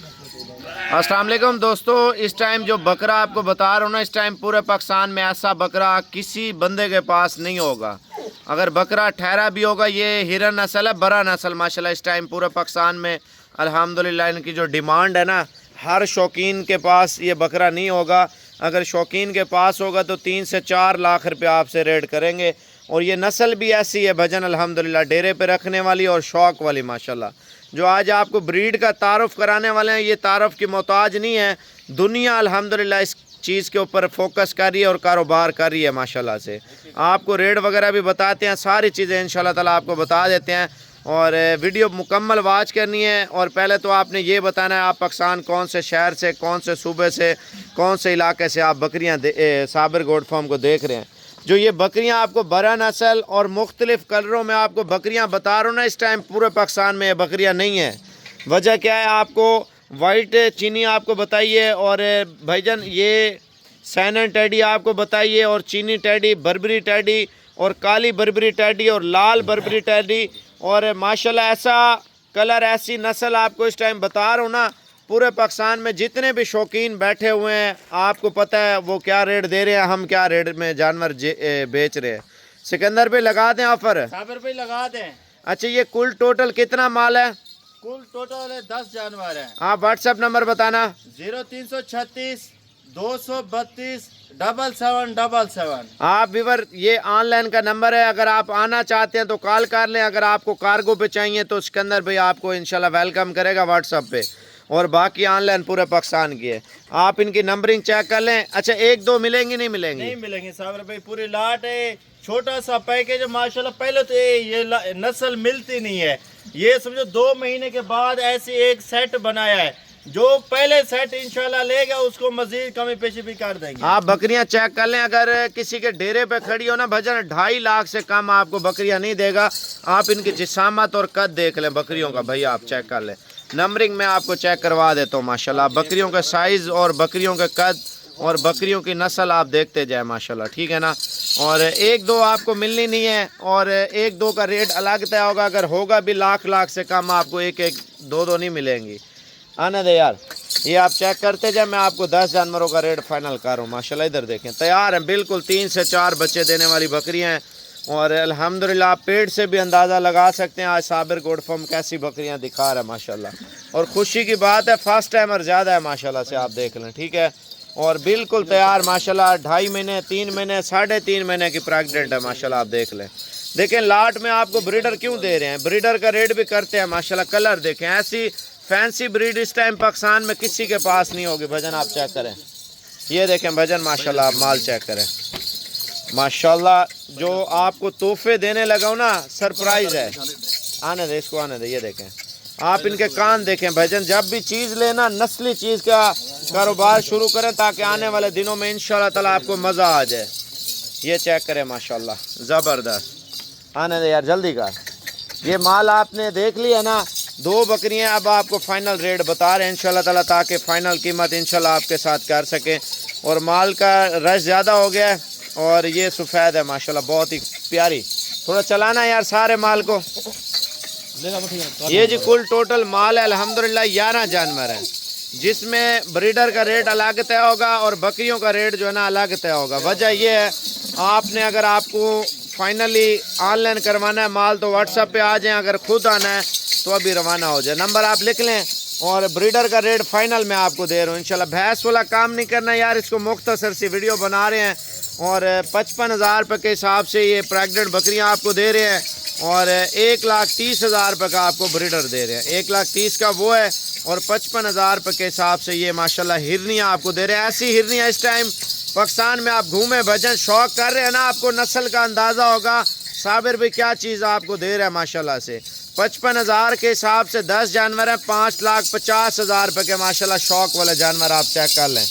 अस्सलाम वालेकुम दोस्तों, इस टाइम जो बकरा आपको बता रहा हूँ ना, इस टाइम पूरे पाकिस्तान में ऐसा बकरा किसी बंदे के पास नहीं होगा। अगर बकरा ठहरा भी होगा, ये हिरन नस्ल है, बड़ा नस्ल माशाल्लाह। इस टाइम पूरे पाकिस्तान में अल्हम्दुलिल्लाह इनकी जो डिमांड है ना, हर शौकीन के पास ये बकरा नहीं होगा। अगर शौकीन के पास होगा तो 3 से 4 लाख रुपये आपसे रेट करेंगे। और ये नस्ल भी ऐसी है भजन अल्हम्दुलिल्लाह, डेरे पे रखने वाली और शौक़ वाली माशाल्लाह। जो आज आपको ब्रीड का तारुफ़ कराने वाले हैं, ये तारुफ़ की मोहताज नहीं है। दुनिया अल्हम्दुलिल्लाह इस चीज़ के ऊपर फोकस कर रही है और कारोबार कर रही है माशाल्लाह से। आपको रेट वगैरह भी बताते हैं, सारी चीज़ें इंशाल्लाह ताला आपको बता देते हैं। और वीडियो मुकम्मल वाच करनी है। और पहले तो आपने ये बताना है आप पाकिस्तान कौन से शहर से, कौन से सूबे से, कौन से इलाके से आप बकरियाँ साबिर गोट फार्म को देख रहे हैं। जो ये बकरियां आपको बड़ा नस्ल और मुख्तलिफ़ कलरों में आपको बकरियां बता रहा हूँ ना, इस टाइम पूरे पाकिस्तान में ये बकरियां नहीं है। वजह क्या है, आपको वाइट चीनी आपको बताइए, और भाईजान ये सैनन टैडी आपको बताइए, और चीनी टैडी, बर्बरी टैडी, और काली बर्बरी टैडी, और लाल बर्बरी टैडी, और माशाल्लाह ऐसा कलर, ऐसी नस्ल आपको इस टाइम बता रहा हूँ ना। पूरे पाकिस्तान में जितने भी शौकीन बैठे हुए हैं, आपको पता है वो क्या रेट दे रहे हैं, हम क्या रेट में जानवर बेच रहे हैं। सिकंदर पे लगा दें ऑफर, साबिर पे लगा दें। अच्छा ये कुल टोटल कितना माल है? कुल टोटल है 10 जानवर है। आप व्हाट्सएप नंबर बताना। 0336 232 7777। आप व्यूअर ये ऑनलाइन का नंबर है, अगर आप आना चाहते हैं तो कॉल कर लें। अगर आपको कार्गो पे चाहिए तो सिकंदर भाई आपको इंशाल्लाह वेलकम करेगा व्हाट्सएप पे। और बाकी ऑनलाइन पूरे पाकिस्तान की है। आप इनकी नंबरिंग चेक कर लें। अच्छा एक दो मिलेंगी नहीं मिलेंगी? नहीं मिलेंगे साबिर भाई, पूरी लाट है। छोटा सा पैकेज है माशाल्लाह। पहले तो ये नस्ल मिलती नहीं है। ये समझो 2 महीने के बाद ऐसे एक सेट बनाया है। जो पहले सेट इंशाल्लाह लेगा उसको मजीद कमी पेशी भी कर देंगे। आप बकरियां चेक कर लें। अगर किसी के डेरे पे खड़ी हो ना भजन, 2.5 लाख से कम आपको बकरियां नहीं देगा। आप इनकी जिसामत और कद देख लें बकरियों का, भैया आप चेक कर लें। नंबरिंग में आपको चेक करवा देता हूँ माशाल्लाह। बकरियों का साइज़ और बकरियों का कद और बकरियों की नस्ल आप देखते जाए माशाल्लाह, ठीक है ना। और एक दो आपको मिलनी नहीं है, और एक दो का रेट अलग तय होगा। अगर होगा भी लाख से कम आपको एक दो नहीं मिलेंगी। आने दे यार, ये आप चेक करते जाए। मैं आपको 10 जानवरों का रेट फाइनल कर रहा हूँ माशाल्लाह। इधर देखें, तैयार हैं बिल्कुल। 3 से 4 बच्चे देने वाली बकरियाँ हैं। और अल्हम्दुलिल्लाह आप पेट से भी अंदाज़ा लगा सकते हैं आज साबिर गोट फार्म कैसी बकरियां दिखा रहा है माशाल्लाह। और खुशी की बात है, फर्स्ट टाइमर ज़्यादा है माशाल्लाह से, आप देख लें, ठीक है। और बिल्कुल तैयार माशाल्लाह, 2.5 महीने, 3 महीने, 3.5 महीने की प्रेगनेंट है माशाल्लाह। आप देख लें। देखें लाट में आपको ब्रीडर क्यों दे रहे हैं, ब्रीडर का रेट भी करते हैं माशाल्लाह। कलर देखें, ऐसी फैंसी ब्रीड इस टाइम पाकिस्तान में किसी के पास नहीं होगी भजन। आप चेक करें, ये देखें भजन माशाल्लाह। आप माल चेक करें माशाल्लाह। जो आपको तोहफे देने लगा हूँ ना, सरप्राइज है। आने दे इसको, आने दे। ये देखें, आप इनके कान देखें भजन। जब भी चीज़ लेना, नस्ली चीज़ का कारोबार शुरू करें ताकि आने वाले दिनों में इंशाल्लाह ताला आपको मज़ा आ जाए। ये चेक करें माशाल्लाह, ज़बरदस्त। आने दे यार, जल्दी कर। ये माल आपने देख लिया ना, 2 बकरियाँ। अब आपको फ़ाइनल रेट बता रहे हैं इंशाल्लाह ताला, ताकि फ़ाइनल कीमत इंशाल्लाह आपके साथ कर सकें। और माल का रश ज़्यादा हो गया है। और ये सफ़ेद है माशाल्लाह, बहुत ही प्यारी। थोड़ा चलाना यार सारे माल को। ये जी कुल टोटल माल है अल्हम्दुलिल्लाह 11 जानवर हैं, जिसमें ब्रीडर का रेट अलग तय होगा और बकरियों का रेट जो है ना अलग तय होगा। वजह ये है, आपने अगर आपको फाइनली ऑनलाइन करवाना है माल तो व्हाट्सएप पे आ जाएं। अगर खुद आना है तो अभी रवाना हो जाए। नंबर आप लिख लें। और ब्रीडर का रेट फाइनल मैं आपको दे रहा हूँ इंशाल्लाह। भैंस वाला काम नहीं करना यार, इसको मुख्तसर सी वीडियो बना रहे हैं। और 55,000 रुपये के हिसाब से ये प्रेगनेंट बकरियां आपको दे रहे हैं। और 1,30,000 रुपये का आपको ब्रीडर दे रहे हैं। 1,30,000 का वो है, और 55,000 रुपये के हिसाब से ये माशाल्लाह हिरनियाँ आपको दे रहे हैं। ऐसी हिरनियाँ इस टाइम पाकिस्तान में आप घूमे भजन, शौक कर रहे हैं ना, आपको नस्ल का अंदाज़ा होगा साबिर भाई क्या चीज़ आपको दे रहा है माशाल्लाह से। 55,000 के हिसाब से 10 जानवर हैं, 5,50,000 रुपये के माशाल्लाह शौक वाले जानवर। आप चेक कर लें।